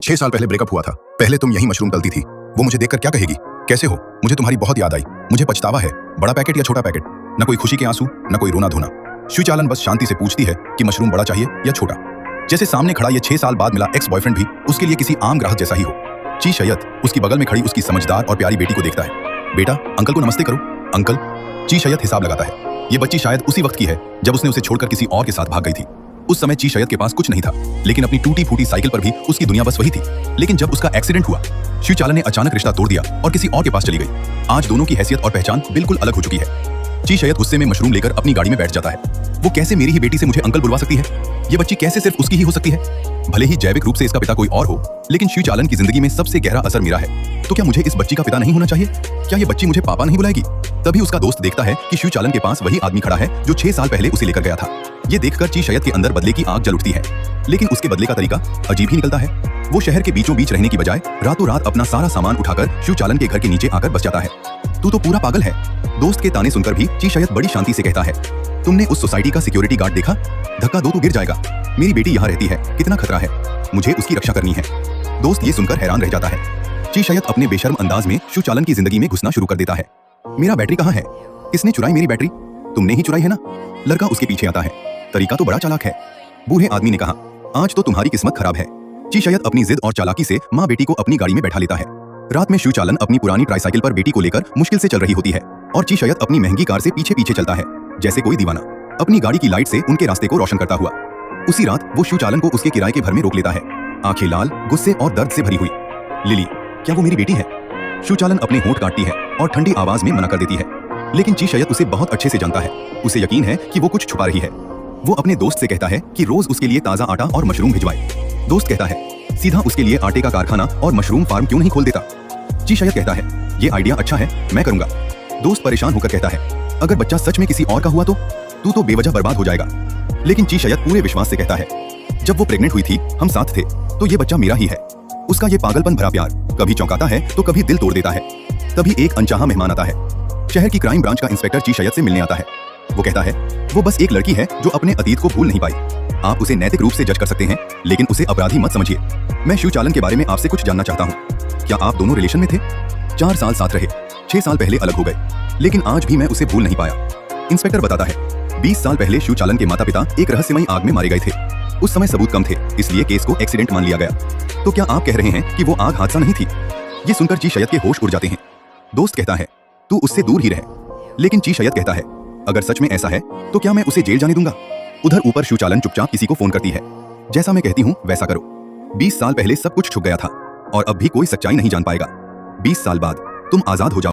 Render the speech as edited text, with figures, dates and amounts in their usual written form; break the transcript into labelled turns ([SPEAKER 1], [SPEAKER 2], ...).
[SPEAKER 1] 6 साल पहले ब्रेकअप हुआ था। पहले तुम यही मशरूम तलती थी। वो मुझे देखकर क्या कहेगी? कैसे हो? मुझे तुम्हारी बहुत याद आई। मुझे पछतावा है। बड़ा पैकेट या छोटा पैकेट? न कोई खुशी के आंसू, न कोई रोना धोना। शिवचालन बस शांति से पूछती है कि मशरूम बड़ा चाहिए या छोटा। जैसे सामने खड़ा ये 6 साल बाद मिला एक्स बॉयफ्रेंड भी उसके लिए किसी आम ग्राहक जैसा ही हो। ची शयत उसकी बगल में खड़ी उसकी समझदार और प्यारी बेटी को देखता है। बेटा, अंकल को नमस्ते करो। अंकल। ची शयत हिसाब लगाता है। ये बच्ची शायद उसी वक्त की है जब उसने उसे छोड़कर किसी और के साथ भाग गई थी। उस समय ची शयत के पास कुछ नहीं था, लेकिन अपनी टूटी फूटी साइकिल पर भी उसकी दुनिया बस वही थी। लेकिन जब उसका एक्सीडेंट हुआ, शिवचालन ने अचानक रिश्ता तोड़ दिया और किसी और के पास चली गई। आज दोनों की हैसियत और पहचान बिल्कुल अलग हो चुकी है। ची शयत गुस्से में मशरूम लेकर अपनी गाड़ी में बैठ जाता है। वो कैसे मेरी ही बेटी से मुझे अंकल बुलवा सकती है? ये बच्ची कैसे सिर्फ उसकी ही हो सकती है? भले ही जैविक रूप से इसका पिता कोई और हो, लेकिन शिवचालन की जिंदगी में सबसे गहरा असर मेरा है। तो क्या मुझे इस बच्ची का पिता नहीं होना चाहिए? क्या ये बच्ची मुझे पापा नहीं बुलाएगी? तभी उसका दोस्त देखता है कि शिवचालन के पास वही आदमी खड़ा है जो 6 साल पहले उसे लेकर गया था। ये देखकर ची शयत के अंदर बदले की आग जल उठती है, लेकिन उसके बदले का तरीका अजीब ही निकलता है। वो शहर के बीचों बीच रहने की बजाय रातों रात अपना सारा सामान उठाकर शिवचालन के घर के नीचे आकर बस जाता है। तू तो पूरा पागल है। दोस्त के ताने सुनकर भी ची शयत बड़ी शांति से कहता है, तुमने उस सोसाइटी का सिक्योरिटी गार्ड देखा? धक्का दो तो गिर जाएगा। मेरी बेटी यहाँ रहती है, कितना खतरा है। मुझे उसकी रक्षा करनी है। दोस्त ये सुनकर हैरान रह जाता है। ची शयत अपने बेशर्म अंदाज में शिवचालन की जिंदगी में घुसना शुरू कर देता है। मेरा बैटरी कहाँ है? किसने चुराई मेरी बैटरी? तुमने ही चुराई है ना? लड़का उसके पीछे आता है। तरीका तो बड़ा चालाक है। बूढ़े आदमी ने कहा, आज तो तुम्हारी किस्मत खराब है। ची शयत अपनी जिद और चालाकी से माँ बेटी को अपनी गाड़ी में बैठा लेता है। रात में शिवचालन अपनी पुरानी ट्राइसाइकिल पर बेटी को लेकर मुश्किल से चल रही होती है और ची शयत अपनी महंगी कार से पीछे पीछे चलता है जैसे कोई दीवाना, अपनी गाड़ी की लाइट से उनके रास्ते को रोशन करता हुआ। उसी रात वो शिवचालन को उसके किराए के घर में रोक लेता है, आंखें लाल, गुस्से और दर्द से भरी हुई। लिली, क्या वो मेरी बेटी है? शिवचालन अपने होंठ काटती है और ठंडी आवाज में मना कर देती है, लेकिन ची शयत उसे बहुत अच्छे से जानता है। उसे यकीन है कि वो कुछ छुपा रही है। वो अपने दोस्त से कहता है कि रोज उसके लिए ताजा आटा और मशरूम भिजवाए। दोस्त कहता है, सीधा उसके लिए आटे का कारखाना और मशरूम फार्म क्यों नहीं खोल देता? ची शयत कहता है, ये आइडिया अच्छा है, मैं करूंगा। दोस्त परेशान होकर कहता है, अगर बच्चा सच में किसी और का हुआ तो तू तो बेवजह बर्बाद हो जाएगा। लेकिन ची शयत पूरे विश्वास से कहता है, जब वो प्रेग्नेंट हुई थी, हम साथ थे, तो ये बच्चा मेरा ही है। उसका ये पागलपन भरा प्यार कभी चौंकाता है तो कभी दिल तोड़ देता है। तभी एक अनचाहा मेहमान आता है। शहर की क्राइम ब्रांच का इंस्पेक्टर ची शयत से मिलने आता है। वो कहता है, वो बस एक लड़की है जो अपने अतीत को भूल नहीं पाई। आप उसे नैतिक रूप से जज कर सकते हैं, लेकिन उसे अपराधी मत समझिए। मैं शिवचालन के बारे में आपसे कुछ जानना चाहता हूँ। क्या आप दोनों रिलेशन में थे? 4 साल साथ रहे, 6 साल पहले अलग हो गए, लेकिन आज भी मैं उसे भूल नहीं पाया। इंस्पेक्टर बताता है, 20 साल पहले शिवचालन के माता पिता एक रहस्यमयी आग में मारे गए थे। उस समय सबूत कम थे, इसलिए केस को एक्सीडेंट मान लिया गया। तो क्या आप कह रहे हैं कि वो आग हादसा नहीं थी? ये सुनकर ची शयत के होश उड़ जाते हैं। दोस्त कहता है, तू उससे दूर ही रहे। लेकिन ची शयत कहता है, अगर सच में ऐसा है तो क्या मैं उसे जेल जाने दूंगा? उधर ऊपर शिवचालन चुपचाप किसी को फोन करती है। जैसा मैं कहती हूँ वैसा करो। 20 साल पहले सब कुछ छुप गया था और अब भी कोई सच्चाई नहीं जान पाएगा। 20 साल बाद तुम आजाद हो जाओ।